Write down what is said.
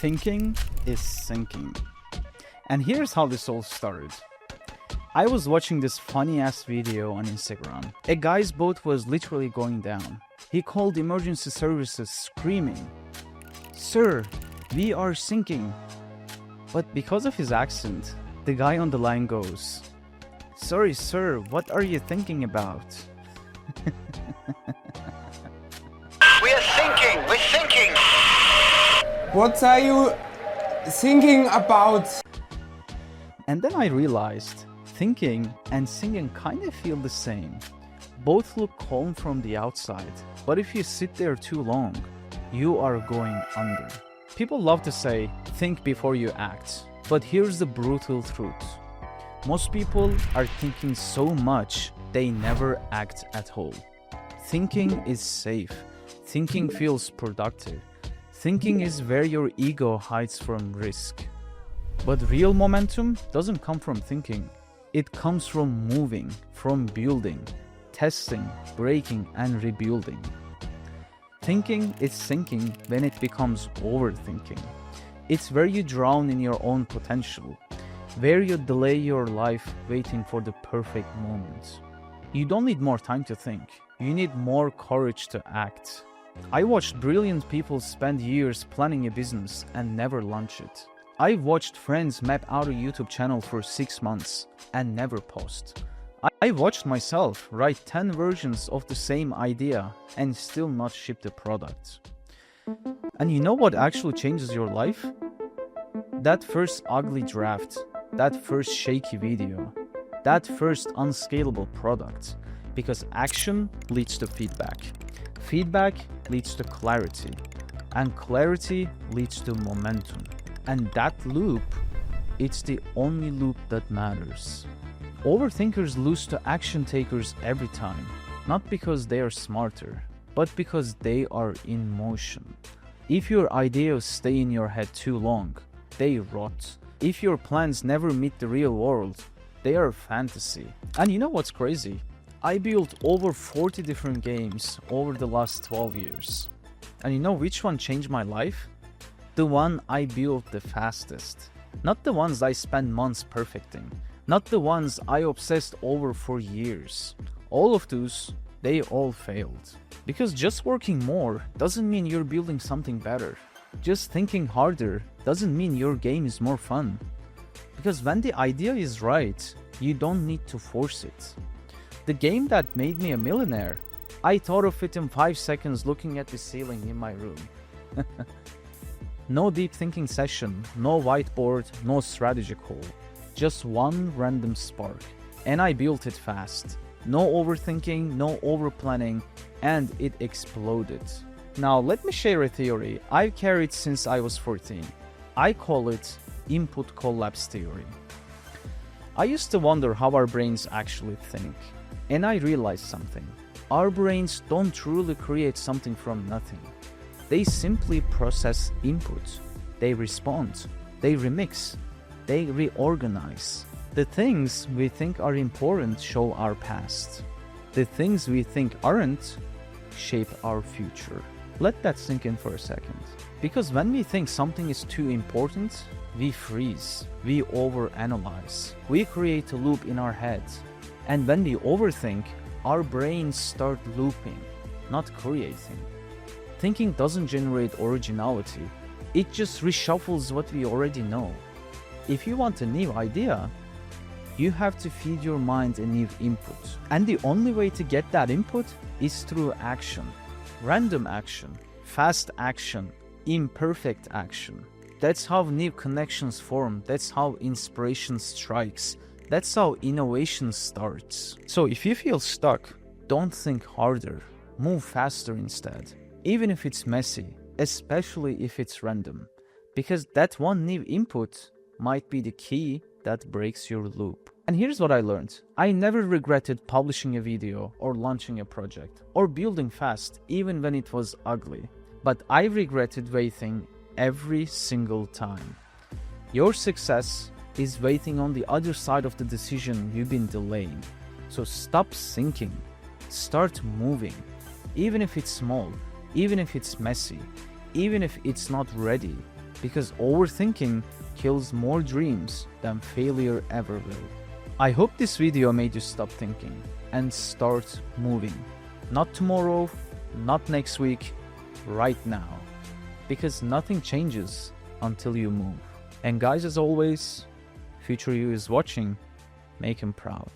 Thinking is sinking. And here's how this all started. I was watching this funny ass video on Instagram. A guy's boat was literally going down. He called emergency services screaming, "Sir, we are sinking." But because of his accent, the guy on the line goes, "Sorry sir, what are you thinking about?" We are sinking! We're sinking! What are you thinking about? And then I realized, thinking and singing kind of feel the same. Both look calm from the outside, but if you sit there too long, you are going under. People love to say, think before you act. But here's the brutal truth. Most people are thinking so much, they never act at all. Thinking is safe. Thinking feels productive. Thinking is where your ego hides from risk. But real momentum doesn't come from thinking. It comes from moving, from building, testing, breaking, and rebuilding. Thinking is sinking when it becomes overthinking. It's where you drown in your own potential, where you delay your life waiting for the perfect moment. You don't need more time to think. You need more courage to act. I watched brilliant people spend years planning a business and never launch it. I've watched friends map out a YouTube channel for 6 months and never post. I watched myself write 10 versions of the same idea and still not ship the product. And you know what actually changes your life? That first ugly draft, that first shaky video, that first unscalable product. Because action leads to feedback. Feedback leads to clarity. And clarity leads to momentum. And that loop, it's the only loop that matters. Overthinkers lose to action takers every time. Not because they are smarter, but because they are in motion. If your ideas stay in your head too long, they rot. If your plans never meet the real world, they are fantasy. And you know what's crazy? I built over 40 different games over the last 12 years. And you know which one changed my life? The one I built the fastest. Not the ones I spent months perfecting. Not the ones I obsessed over for years. All of those, they all failed. Because just working more doesn't mean you're building something better. Just thinking harder doesn't mean your game is more fun. Because when the idea is right, you don't need to force it. The game that made me a millionaire, I thought of it in 5 seconds looking at the ceiling in my room. No deep thinking session, no whiteboard, no strategy call. Just one random spark. And I built it fast. No overthinking, no overplanning, and it exploded. Now let me share a theory I've carried since I was 14. I call it input collapse theory. I used to wonder how our brains actually think. And I realized something. Our brains don't truly create something from nothing. They simply process input. They respond. They remix. They reorganize. The things we think are important show our past. The things we think aren't shape our future. Let that sink in for a second. Because when we think something is too important, we freeze. We overanalyze. We create a loop in our heads. And when we overthink, our brains start looping, not creating. Thinking doesn't generate originality. It just reshuffles what we already know. If you want a new idea, you have to feed your mind a new input. And the only way to get that input is through action. Random action, fast action, imperfect action. That's how new connections form. That's how inspiration strikes. That's how innovation starts. So if you feel stuck, don't think harder. Move faster instead. Even if it's messy, especially if it's random. Because that one new input might be the key that breaks your loop. And here's what I learned. I never regretted publishing a video or launching a project or building fast even when it was ugly. But I regretted waiting every single time. Your success is waiting on the other side of the decision you've been delaying. So stop thinking. Start moving. Even if it's small, even if it's messy, even if it's not ready, because overthinking kills more dreams than failure ever will. I hope this video made you stop thinking and start moving. Not tomorrow, not next week, right now. Because nothing changes until you move. And guys, as always, future you is watching. Make him proud.